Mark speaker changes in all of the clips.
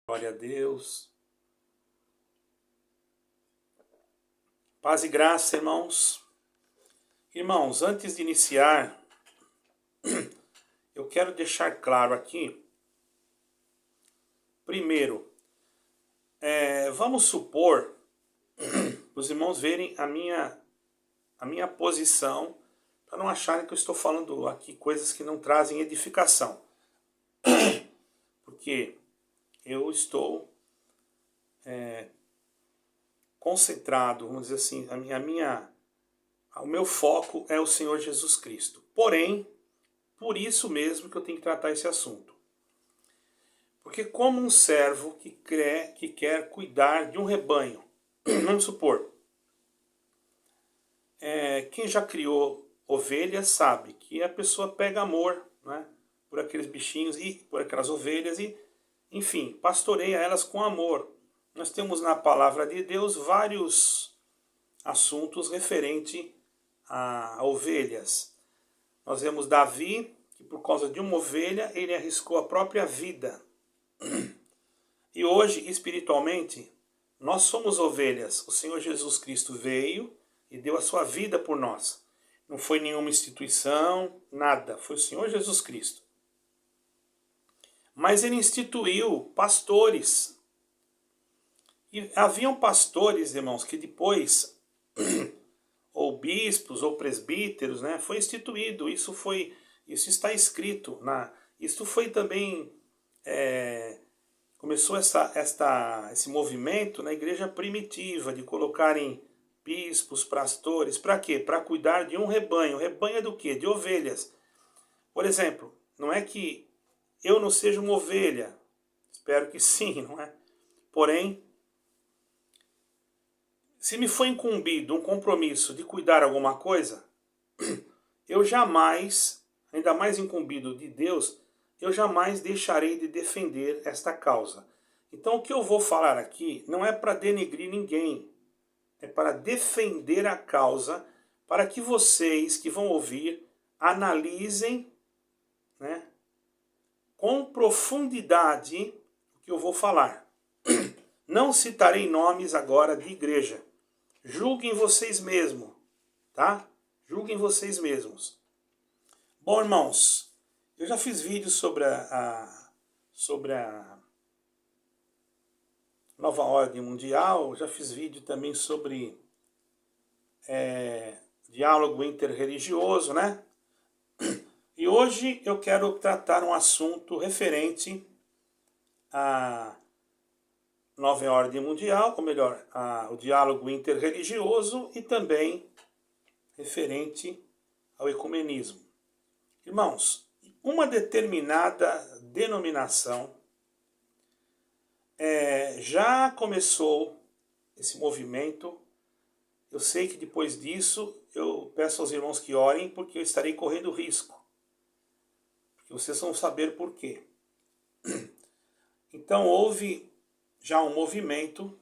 Speaker 1: Glória a Deus. Paz e graça, irmãos. Irmãos, antes de iniciar, eu quero deixar claro aqui, primeiro, vamos supor, os irmãos verem a minha posição, para não acharem que eu estou falando aqui coisas que não trazem edificação. Porque eu estou concentrado, vamos dizer assim, o meu foco é o Senhor Jesus Cristo. Porém, por isso mesmo que eu tenho que tratar esse assunto. Porque como um servo que quer cuidar de um rebanho, vamos supor, quem já criou ovelhas sabe que a pessoa pega amor, né, por aqueles bichinhos e por aquelas ovelhas e, enfim, pastoreia elas com amor. Nós temos na palavra de Deus vários assuntos referentes a ovelhas. Nós vemos Davi, que por causa de uma ovelha, ele arriscou a própria vida. E hoje, espiritualmente, nós somos ovelhas. O Senhor Jesus Cristo veio e deu a sua vida por nós. Não foi nenhuma instituição, nada. Foi o Senhor Jesus Cristo. Mas ele instituiu pastores. E haviam pastores, irmãos, que depois, ou bispos, ou presbíteros, né, foi instituído. Isso está escrito. Isso foi também... Começou esse movimento na igreja primitiva, de colocarem bispos, pastores, para quê? Para cuidar de um rebanho. Rebanho é do quê? De ovelhas. Por exemplo, não é que eu não seja uma ovelha, espero que sim, não é? Porém, se me foi incumbido um compromisso de cuidar alguma coisa, eu jamais, ainda mais incumbido de Deus, eu jamais deixarei de defender esta causa. Então o que eu vou falar aqui não é para denegrir ninguém, é para defender a causa, para que vocês que vão ouvir analisem, né, com profundidade o que eu vou falar. Não citarei nomes agora de igreja. Julguem vocês mesmos, tá? Julguem vocês mesmos. Bom, irmãos, eu já fiz vídeos sobre a nova ordem mundial, já fiz vídeo também sobre diálogo interreligioso, né? E hoje eu quero tratar um assunto referente à nova ordem mundial, ou melhor, o diálogo interreligioso e também referente ao ecumenismo. Irmãos, uma determinada denominação já começou esse movimento. Eu sei que depois disso eu peço aos irmãos que orem, porque eu estarei correndo risco. Porque vocês vão saber por quê. Então houve já um movimento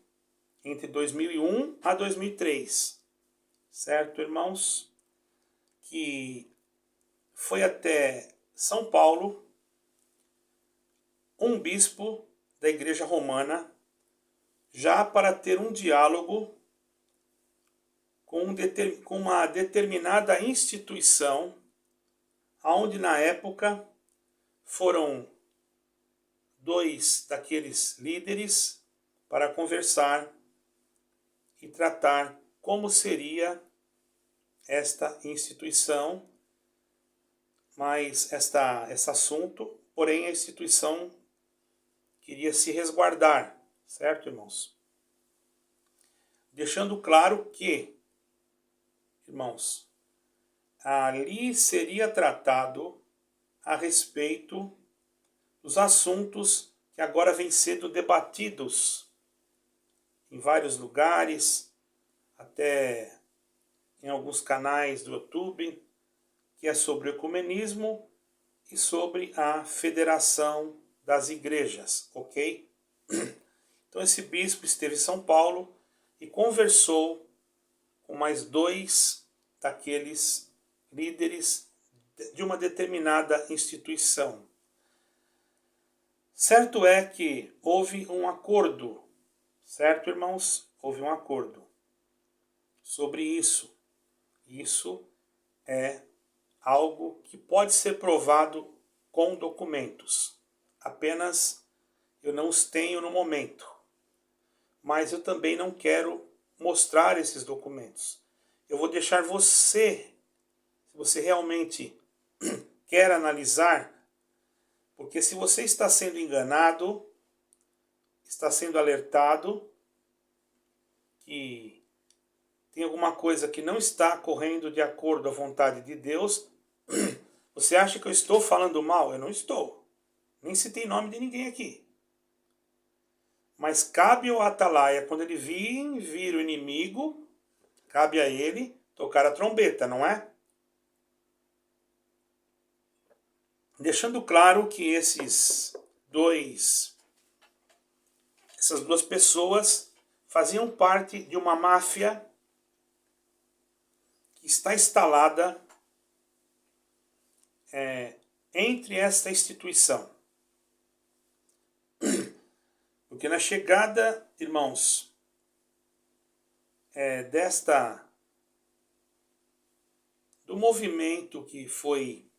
Speaker 1: entre 2001 a 2003, certo, irmãos? Que foi até São Paulo um bispo da Igreja Romana, já para ter um diálogo com uma determinada instituição, onde na época foram dois daqueles líderes para conversar e tratar como seria esta instituição, mas esse assunto, porém a instituição queria se resguardar, certo, irmãos? Deixando claro que, irmãos, ali seria tratado a respeito dos assuntos que agora vêm sendo debatidos em vários lugares, até em alguns canais do YouTube, que é sobre o ecumenismo e sobre a federação das igrejas, ok? Então esse bispo esteve em São Paulo e conversou com mais dois daqueles líderes de uma determinada instituição. Certo é que houve um acordo, certo, irmãos? Houve um acordo sobre isso. Isso é algo que pode ser provado com documentos. Apenas eu não os tenho no momento. Mas eu também não quero mostrar esses documentos. Eu vou deixar você, se você realmente quer analisar, porque se você está sendo enganado, está sendo alertado que tem alguma coisa que não está correndo de acordo à vontade de Deus, você acha que eu estou falando mal? Eu não estou. Nem citei nome de ninguém aqui. Mas cabe ao atalaia, quando ele vir o inimigo, cabe a ele tocar a trombeta, não é? Deixando claro que essas duas pessoas faziam parte de uma máfia que está instalada entre esta instituição. Porque na chegada, irmãos, do movimento que foi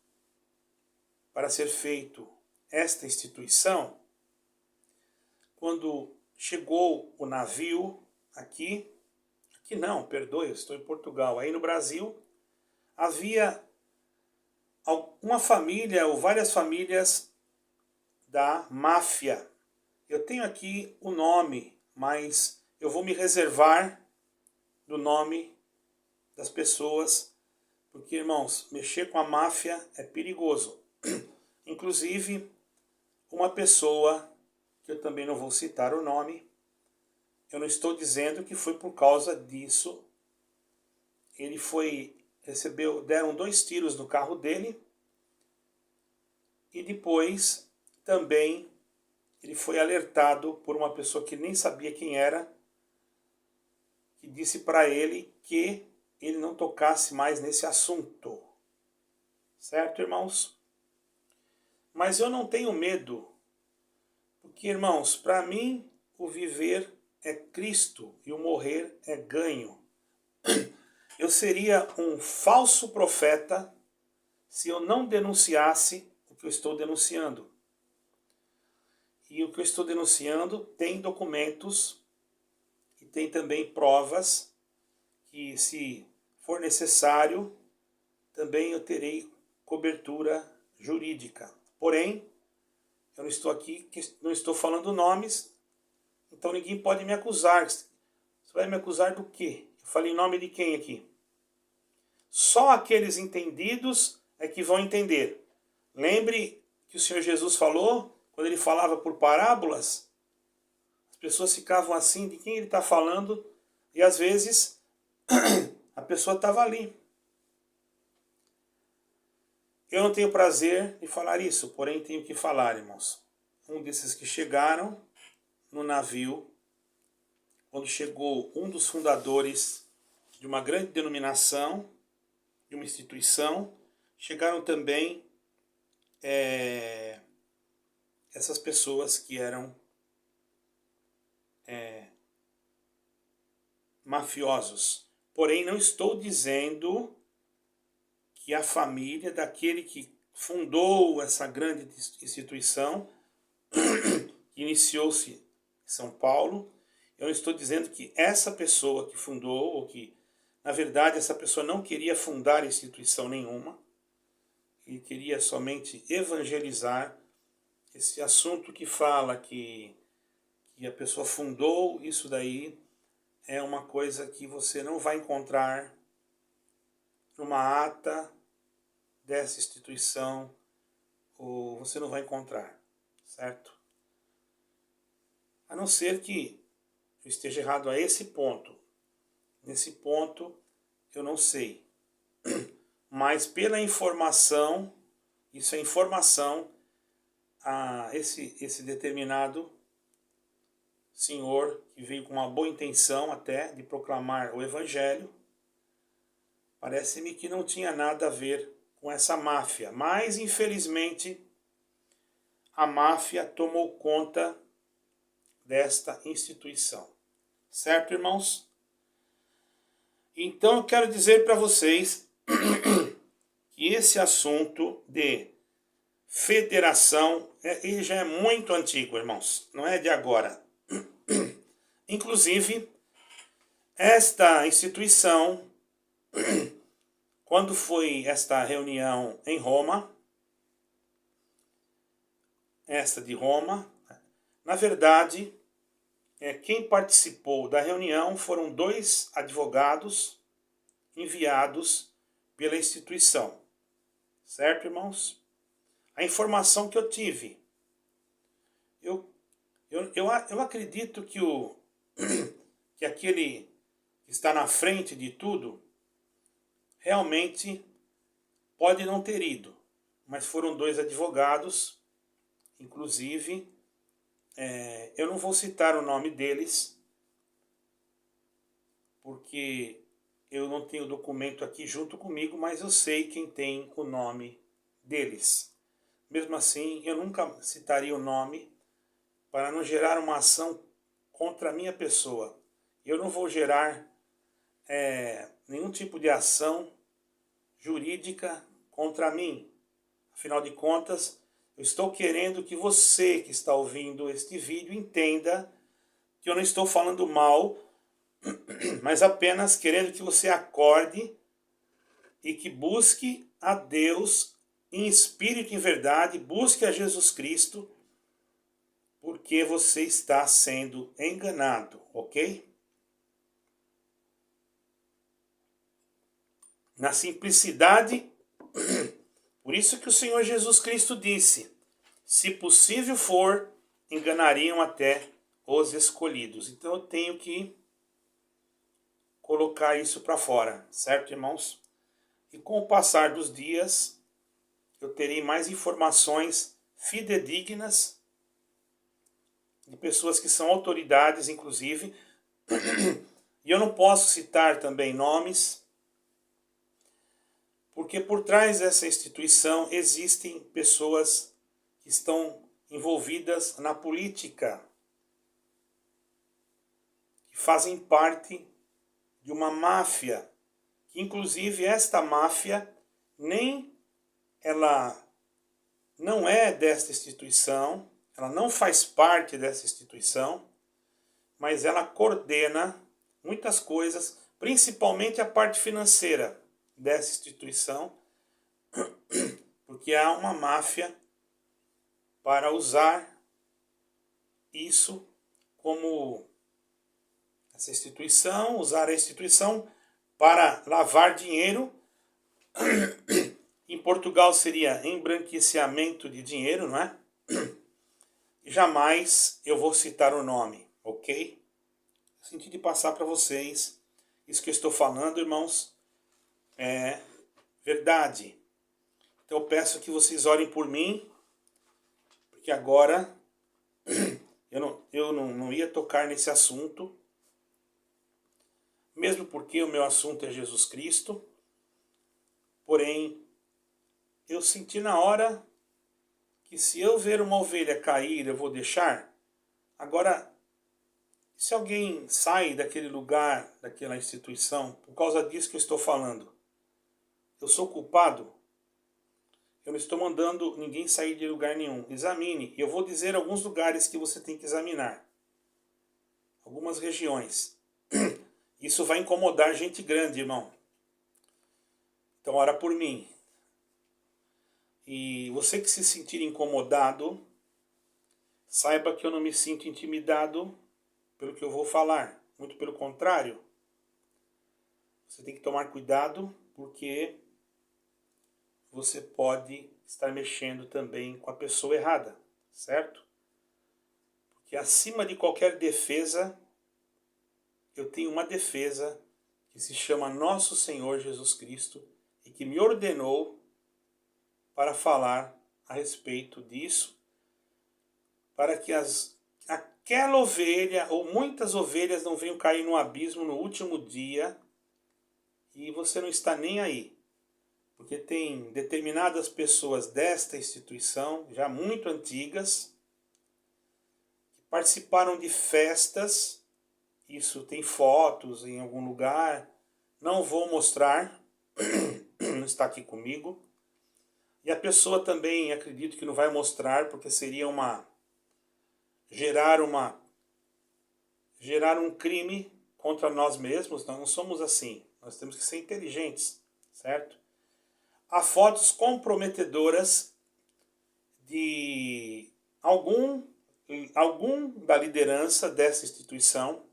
Speaker 1: para ser feito esta instituição, quando chegou o navio aqui não, perdoe, eu estou em Portugal, aí no Brasil, havia uma família ou várias famílias da máfia. Eu tenho aqui o nome, mas eu vou me reservar do nome das pessoas, porque, irmãos, mexer com a máfia é perigoso. Inclusive, uma pessoa, que eu também não vou citar o nome, eu não estou dizendo que foi por causa disso. Ele deram 2 tiros no carro dele, e depois também ele foi alertado por uma pessoa que nem sabia quem era, que disse para ele que ele não tocasse mais nesse assunto. Certo, irmãos? Mas eu não tenho medo, porque, irmãos, para mim o viver é Cristo e o morrer é ganho. Eu seria um falso profeta se eu não denunciasse o que eu estou denunciando. E o que eu estou denunciando tem documentos e tem também provas que, se for necessário, também eu terei cobertura jurídica. Porém, eu não estou aqui, não estou falando nomes, então ninguém pode me acusar. Você vai me acusar do quê? Eu falei em nome de quem aqui? Só aqueles entendidos é que vão entender. Lembre que o Senhor Jesus falou, quando ele falava por parábolas, as pessoas ficavam assim, de quem ele está falando, e às vezes a pessoa estava ali. Eu não tenho prazer de falar isso, porém tenho que falar, irmãos. Um desses que chegaram no navio, quando chegou um dos fundadores de uma grande denominação, de uma instituição, chegaram também essas pessoas que eram mafiosos. Porém, não estou dizendo que a família daquele que fundou essa grande instituição, que iniciou-se em São Paulo, eu não estou dizendo que essa pessoa que fundou, ou que, na verdade, essa pessoa não queria fundar instituição nenhuma, e queria somente evangelizar esse assunto que fala que a pessoa fundou, isso daí é uma coisa que você não vai encontrar numa ata dessa instituição, ou você não vai encontrar, certo? A não ser que eu esteja errado a esse ponto. Nesse ponto eu não sei. Mas pela informação, isso é informação, esse determinado senhor, que veio com uma boa intenção até de proclamar o evangelho, parece-me que não tinha nada a ver com essa máfia. Mas, infelizmente, a máfia tomou conta desta instituição. Certo, irmãos? Então eu quero dizer para vocês que esse assunto de federação ele já é muito antigo, irmãos. Não é de agora. Inclusive, esta instituição, quando foi esta reunião em Roma, esta de Roma, na verdade, quem participou da reunião foram 2 advogados enviados pela instituição. Certo, irmãos? A informação que eu tive, eu acredito que que aquele que está na frente de tudo realmente pode não ter ido, mas foram 2 advogados, inclusive, eu não vou citar o nome deles, porque eu não tenho o documento aqui junto comigo, mas eu sei quem tem o nome deles. Mesmo assim, eu nunca citaria o nome para não gerar uma ação contra a minha pessoa. Eu não vou gerar nenhum tipo de ação jurídica contra mim. Afinal de contas, eu estou querendo que você que está ouvindo este vídeo entenda que eu não estou falando mal, mas apenas querendo que você acorde e que busque a Deus em espírito e em verdade, busque a Jesus Cristo, porque você está sendo enganado, ok? Na simplicidade, por isso que o Senhor Jesus Cristo disse, se possível for, enganariam até os escolhidos. Então eu tenho que colocar isso para fora, certo, irmãos? E com o passar dos dias, eu terei mais informações fidedignas de pessoas que são autoridades, inclusive, e eu não posso citar também nomes, porque por trás dessa instituição existem pessoas que estão envolvidas na política, que fazem parte de uma máfia, que inclusive esta máfia ela não é desta instituição, ela não faz parte dessa instituição, mas ela coordena muitas coisas, principalmente a parte financeira dessa instituição, porque há uma máfia para usar isso como essa instituição, usar a instituição para lavar dinheiro. Em Portugal seria embranqueceamento de dinheiro, não é? Jamais eu vou citar o nome, ok? Senti de passar para vocês. Isso que eu estou falando, irmãos, é verdade. Então eu peço que vocês orem por mim, porque agora eu não ia tocar nesse assunto, mesmo porque o meu assunto é Jesus Cristo. Porém, eu senti na hora que se eu ver uma ovelha cair, eu vou deixar. Agora, se alguém sai daquele lugar, daquela instituição, por causa disso que eu estou falando, eu sou culpado? Eu não estou mandando ninguém sair de lugar nenhum. Examine. E eu vou dizer alguns lugares que você tem que examinar. Algumas regiões. Isso vai incomodar gente grande, irmão. Então ora por mim. E você que se sentir incomodado, saiba que eu não me sinto intimidado pelo que eu vou falar. Muito pelo contrário. Você tem que tomar cuidado, porque você pode estar mexendo também com a pessoa errada, certo? Porque acima de qualquer defesa, eu tenho uma defesa que se chama Nosso Senhor Jesus Cristo e que me ordenou para falar a respeito disso, para que aquela ovelha ou muitas ovelhas não venham cair no abismo no último dia e você não está nem aí. porque tem determinadas pessoas desta instituição, já muito antigas, que participaram de festas, isso tem fotos em algum lugar, não vou mostrar, não está aqui comigo, e a pessoa também acredito que não vai mostrar, porque seria gerar um crime contra nós mesmos. Nós não somos assim, nós temos que ser inteligentes, certo? Há fotos comprometedoras de algum da liderança dessa instituição,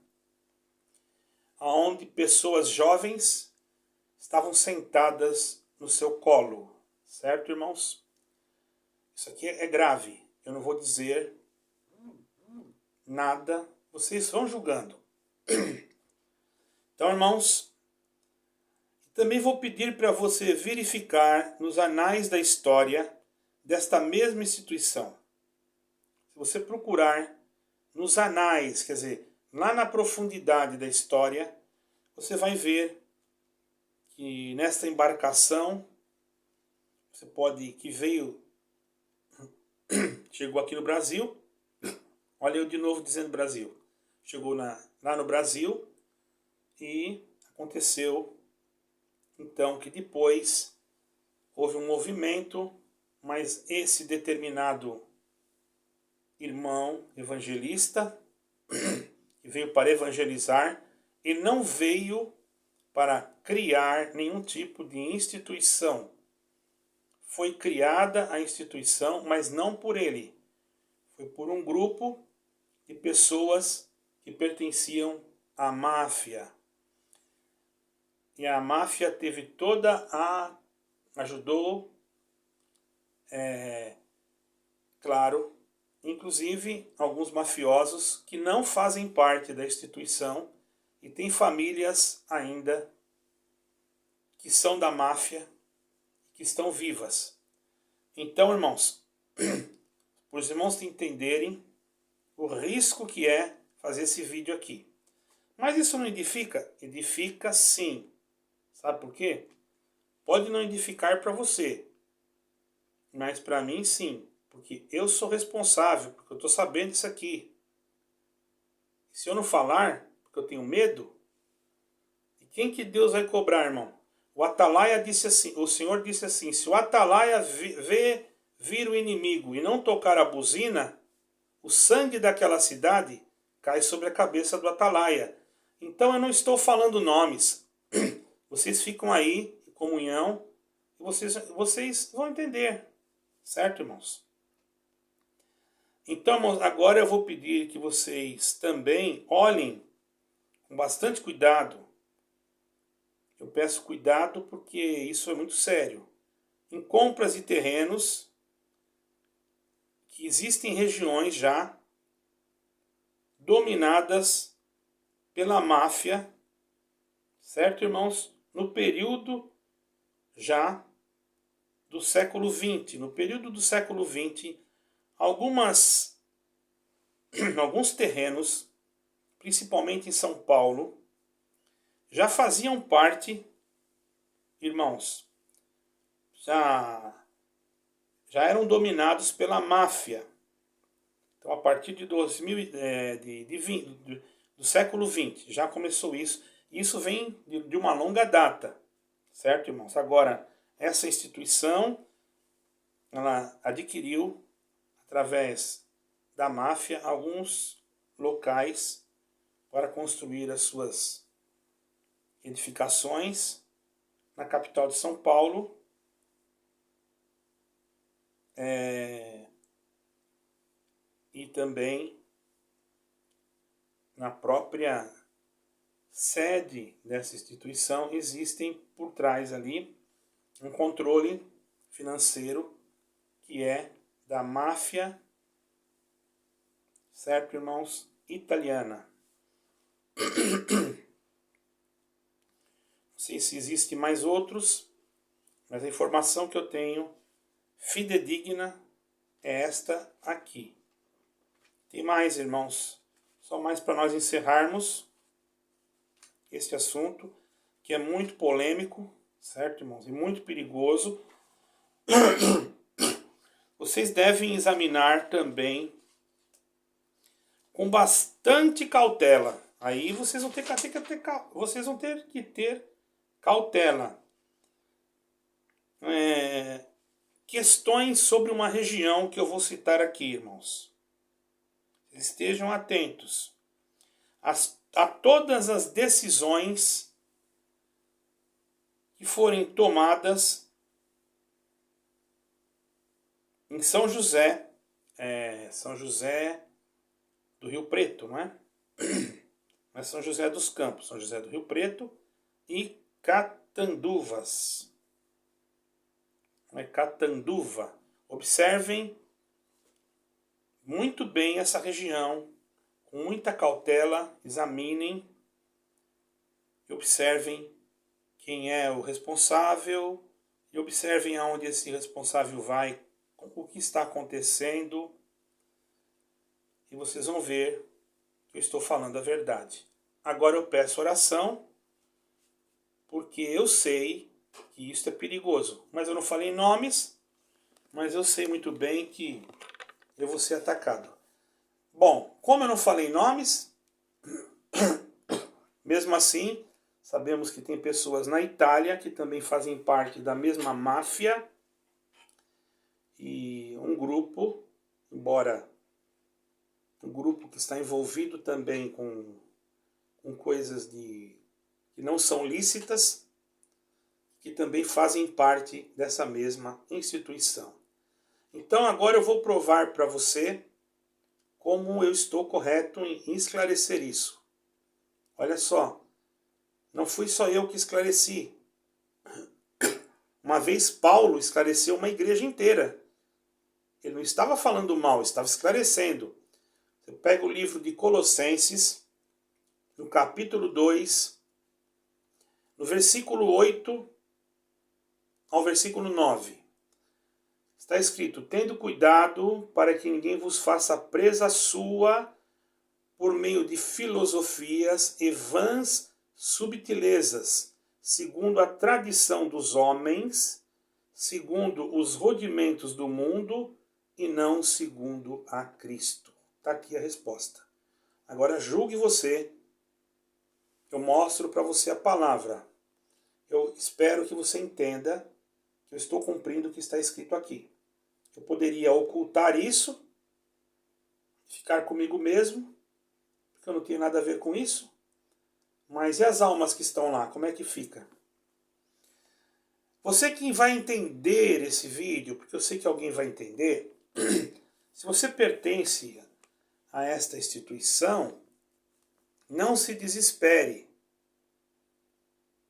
Speaker 1: onde pessoas jovens estavam sentadas no seu colo, certo, irmãos? Isso aqui é grave, eu não vou dizer nada, vocês vão julgando. Então, irmãos, também vou pedir para você verificar nos anais da história desta mesma instituição. Se você procurar nos anais, quer dizer, lá na profundidade da história, você vai ver que nesta embarcação, você pode, que chegou aqui no Brasil, olha eu de novo dizendo Brasil, chegou lá no Brasil e aconteceu então que depois houve um movimento, mas esse determinado irmão evangelista, que veio para evangelizar, e não veio para criar nenhum tipo de instituição. Foi criada a instituição, mas não por ele. Foi por um grupo de pessoas que pertenciam à máfia. E a máfia teve ajudou, claro, inclusive alguns mafiosos que não fazem parte da instituição e têm famílias ainda que são da máfia, que estão vivas. Então, irmãos, para os irmãos entenderem o risco que é fazer esse vídeo aqui. Mas isso não edifica? Edifica sim. Sabe por quê? Pode não edificar para você, mas para mim sim, porque eu sou responsável, porque eu estou sabendo disso aqui. Se eu não falar, porque eu tenho medo, e quem que Deus vai cobrar, irmão? O Atalaia disse assim, o Senhor disse assim, se o Atalaia vir o inimigo e não tocar a buzina, o sangue daquela cidade cai sobre a cabeça do Atalaia. Então eu não estou falando nomes. Vocês ficam aí em comunhão e vocês vão entender. Certo, irmãos? Então, irmãos, agora eu vou pedir que vocês também olhem com bastante cuidado. Eu peço cuidado porque isso é muito sério. Em compras de terrenos, que existem regiões já dominadas pela máfia, certo, irmãos? No período já do século XX. No período do século XX, alguns terrenos, principalmente em São Paulo, já faziam parte, irmãos, já eram dominados pela máfia. Então, a partir de 2000, do século XX, já começou isso. Isso vem de uma longa data, certo, irmãos? Agora, essa instituição, ela adquiriu, através da máfia, alguns locais para construir as suas edificações na capital de São Paulo, e também na própria sede dessa instituição existem por trás ali um controle financeiro que é da máfia, certo, irmãos, italiana. Não sei se existe mais outros, mas a informação que eu tenho fidedigna é esta aqui. Tem mais, irmãos, só mais para nós encerrarmos este assunto, que é muito polêmico, certo, irmãos? E muito perigoso. Vocês devem examinar também com bastante cautela. Aí vocês vão ter que ter cautela. Questões sobre uma região que eu vou citar aqui, irmãos. Estejam atentos a todas as decisões que forem tomadas em São José do Rio Preto, não é? Mas São José dos Campos, São José do Rio Preto e Catanduvas. Não é Catanduva. Observem muito bem essa região, com muita cautela, examinem e observem quem é o responsável e observem aonde esse responsável vai, o que está acontecendo, e vocês vão ver que eu estou falando a verdade. Agora eu peço oração, porque eu sei que isso é perigoso. Mas eu não falei nomes, mas eu sei muito bem que eu vou ser atacado. Bom, como eu não falei nomes, mesmo assim, sabemos que tem pessoas na Itália que também fazem parte da mesma máfia, e um grupo, embora um grupo que está envolvido também com coisas que não são lícitas, que também fazem parte dessa mesma instituição. Então agora eu vou provar para você como eu estou correto em esclarecer isso. Olha só, não fui só eu que esclareci. Uma vez Paulo esclareceu uma igreja inteira. Ele não estava falando mal, estava esclarecendo. Você pega o livro de Colossenses, no capítulo 2, no versículo 8 ao versículo 9. Está escrito: tendo cuidado para que ninguém vos faça presa sua por meio de filosofias e vãs subtilezas, segundo a tradição dos homens, segundo os rudimentos do mundo, e não segundo a Cristo. Está aqui a resposta. Agora julgue você. Eu mostro para você a palavra. Eu espero que você entenda que eu estou cumprindo o que está escrito aqui. Eu poderia ocultar isso, ficar comigo mesmo, porque eu não tenho nada a ver com isso. Mas e as almas que estão lá, como é que fica? Você que vai entender esse vídeo, porque eu sei que alguém vai entender, se você pertence a esta instituição, não se desespere.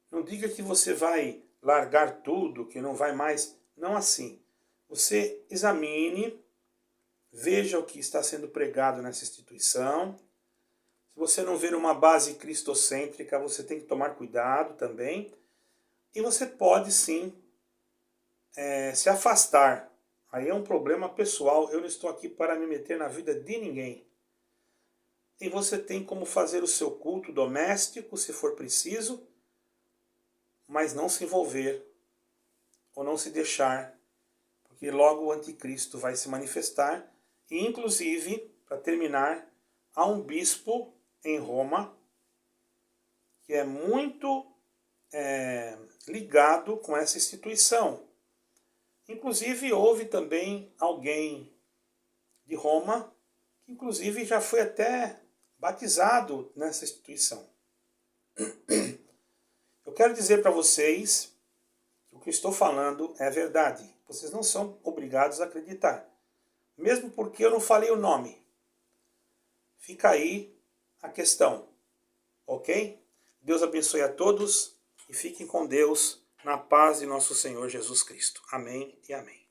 Speaker 1: Não diga que você vai largar tudo, que não vai mais. Não assim. Você examine, veja o que está sendo pregado nessa instituição. Se você não ver uma base cristocêntrica, você tem que tomar cuidado também. E você pode sim se afastar. Aí é um problema pessoal. Eu não estou aqui para me meter na vida de ninguém. E você tem como fazer o seu culto doméstico, se for preciso, mas não se envolver ou não se deixar, porque logo o anticristo vai se manifestar. E inclusive, para terminar, há um bispo em Roma que é muito ligado com essa instituição. Inclusive houve também alguém de Roma que inclusive já foi até batizado nessa instituição. Eu quero dizer para vocês que o que eu estou falando é verdade. Vocês não são obrigados a acreditar. Mesmo porque eu não falei o nome. Fica aí a questão. Ok? Deus abençoe a todos e fiquem com Deus na paz de nosso Senhor Jesus Cristo. Amém e amém.